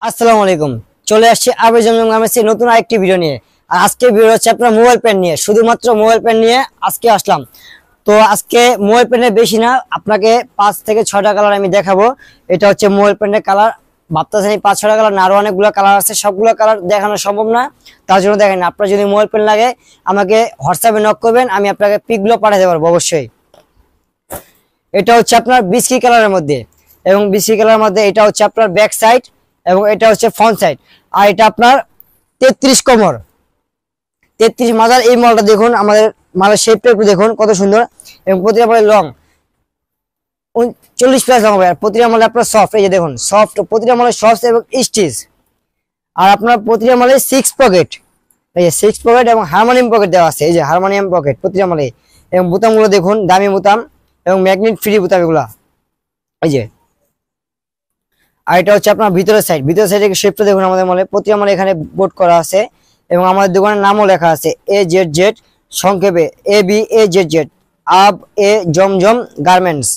আসসালামু আলাইকুম। চলে আসছি আবে জমজম গার্মেন্টসে নতুন আরেকটি ভিডিও নিয়ে। আর আজকে ভিডিও হচ্ছে আপনার মোবাইল প্যান্ট নিয়ে, শুধুমাত্র মোবাইল প্যান্ট নিয়ে আজকে আসলাম। তো আজকে মোবাইল প্যান্টের বেশি না, আপনাকে 5 থেকে 6টা কালার আমি দেখাবো। এটা হচ্ছে মোবাইল প্যান্টের কালার। ভাবতেছেন 5-6টা কালার না, আরো অনেকগুলো কালার আছে, সবগুলো কালার দেখানো সম্ভব না, তার জন্য দেখেন। আপনার যদি মোবাইল প্যান্ট লাগে আমাকে হোয়াটসঅ্যাপে নক করবেন, আমি আপনাকে পিকগুলো পাঠাতে পারবো অবশ্যই। এটা হচ্ছে আপনার বিস্কি কালারের মধ্যে, এবং বিস্কি কালারের মধ্যে এটা হচ্ছে আপনার ব্যাক সাইড এবং এটা হচ্ছে ফ্রন্ট সাইড। আর এটা আপনার 33 কোমর, 33 মাজার। এই মালটা দেখুন, আমাদের মালের শেপটা একটু দেখুন কত সুন্দর, এবং প্রতিটা মালের লং 40+ লং হবে। আর প্রতিটা মালে আপনার সফট, এই যে দেখুন সফট, প্রতিটা মালে সফট এবং স্টিচ। আর আপনার প্রতিটা মালে 6 পকেট, এই যে 6 পকেট এবং হারমোনিয়াম পকেট দেওয়া আছে, এই যে হারমোনিয়াম পকেট প্রতিটা মালে। এবং বোতামগুলো দেখুন, দামি বোতাম এবং ম্যাগনেট ফ্রি বোতাম এগুলা, এই যে। আর এটা হচ্ছে আপনার ভিতরের সাইড, ভিতরের সাইডে শেপটা দেখুন আমাদের মালে, প্রতিটা মালে এখানে বোর্ড করা আছে এবং আমাদের দোকানের নামও লেখা আছে AZZ, সংক্ষেপে ABAZZ, আব এ জমজম গার্মেন্টস।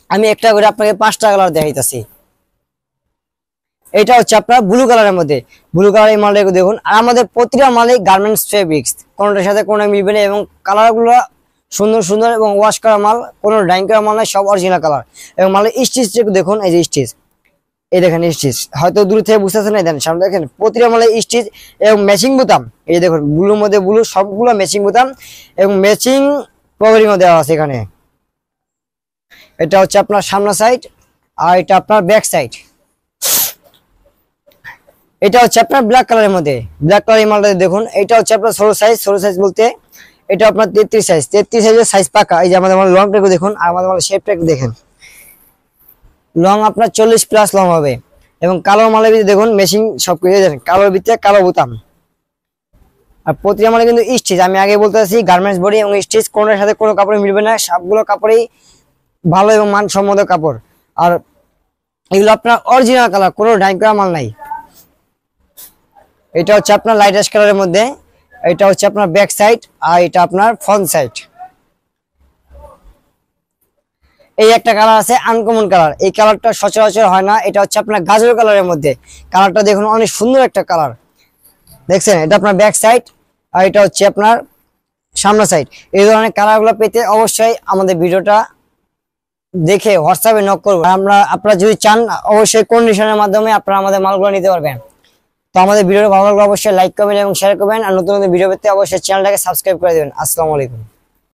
আমি একটা করে আপনাকে 5টা কালার দেখাইতেছি। এটা হচ্ছে আপনার ব্লু কালারের মধ্যে, ব্লু কালার এই মালটা দেখুন। আর আমাদের প্রতিটা মালে গার্মেন্টস ফেব্রিক্স, কোনোটার সাথে কোনো মিলবে না, এবং কালারগুলো সুন্দর সুন্দর এবং ওয়াশ করা মাল, কোনো ডাইং করা মাল নাই, সব অরিজিনাল কালার। এবং মালের স্টিচ দেখুন, এই যে স্টিচ, এই দেখেন স্টিচ, হয়তো দূর থেকে বুঝতেছেন না, দেন সামনে দেখেন প্রতিটা মালে স্টিচ এবং ম্যাচিং বোতাম। এই যে দেখুন ব্লুর মধ্যে ব্লু, সবগুলো ম্যাচিং বোতাম এবং ম্যাচিং পকেটিংও দেওয়া আছে এখানে। এটা হচ্ছে আপনার সামনে সাইড, আর এটা আপনার ব্যাক সাইড। এটা হচ্ছে আপনার ব্ল্যাক কালারের মধ্যে, ব্ল্যাক কালার এই মালটা দেখুন। এটা হচ্ছে আপনার ছোট সাইজ, ছোট সাইজ বলতে এটা আপনার 33 সাইজ, 33 সাইজের সাইজ পাকা। এই যে আমাদের মাল লংটা একটু দেখুন, আর আমাদের মাল শেপটা একটু দেখেন, লং আপনার 40+ লং হবে। এবং কালো মালের ভিতরে দেখুন মেশিন সবকিছু দেখেন, কালোর ভিতরে কালো বোতাম। আর প্রতিটা মালে কিন্তু স্টিচ, আমি আগে বলতে চাচ্ছি গার্মেন্টস বডি এবং স্টিচ কোনোটার সাথে কোনো কাপড় মিলবে না, সবগুলো কাপড়ই ভালো এবং মানসম্মত কাপড়। আর এগুলো আপনার অরিজিনাল কালার, কোনো ডাই করা মাল নাই। এটা হচ্ছে আপনার লাইট অ্যাশ কালারের মধ্যে, এটা হচ্ছে আপনার ব্যাক সাইড, আর এটা আপনার ফ্রন্ট সাইড। এই একটা কালার আছে আনকমন কালার, এই কালারটা সচরাচর হয় না। এটা হচ্ছে আপনার গাজর কালারের মধ্যে, কালারটা দেখুন অনেক সুন্দর একটা কালার, দেখছেন? এটা আপনার ব্যাক সাইড, আর এটা হচ্ছে আপনার সামনে সাইড। এই ধরনের কালারগুলো পেতে অবশ্যই আমাদের ভিডিওটা দেখে হোয়াটসঅ্যাপে নক করবেন। আপনারা যদি চান অবশ্যই কন্ডিশনের মাধ্যমে আপনারা আমাদের মালগুলো নিতে পারবেন। তো আমাদের ভিডিওটা ভালো লাগলে অবশ্যই লাইক করবেন এবং শেয়ার করবেন, আর নতুন নতুন ভিডিও পেতে অবশ্যই চ্যানেলটাকে সাবস্ক্রাইব করে দেবেন। আসসালামু আলাইকুম।